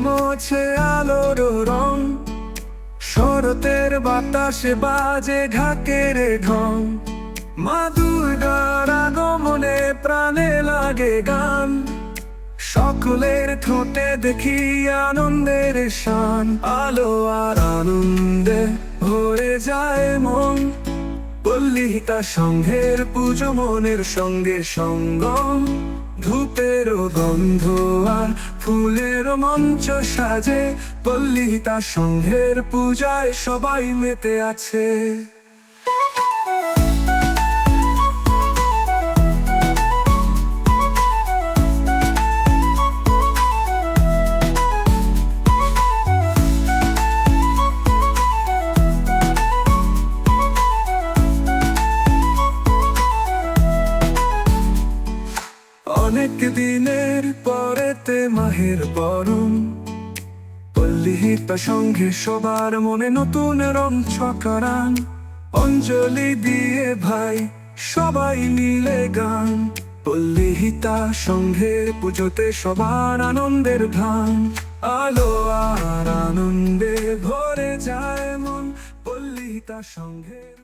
মোছে আলোর রং, শরতের বাতাসে বাজে ঢাকের ঢং। মা দুর্গার আগমনে প্রাণে লাগে গান, সকলের ঠোঁটে দেখি আনন্দের শান। আলো আর আনন্দে ভরে যায় মন, পল্লীহিতা সংঘের পুজো মনের সঙ্গে সঙ্গম। ধূপের গন্ধ আর ফুলের মঞ্চ সাজে, পল্লীহিতা সংঘের পূজায় সবাই মেতে আছে। অনেক দিনের পরেতে মাহের বরণ, পল্লীহিতা সংঘে সবার মনে নতুন রং ছকারান। অঞ্জলি দিয়ে ভাই সবাই মিলে গান, পল্লীহিতা সংঘের পুজোতে সবার আনন্দের ধান। আলো আর আনন্দে ভরে যায় মন, পল্লীহিতা সংঘের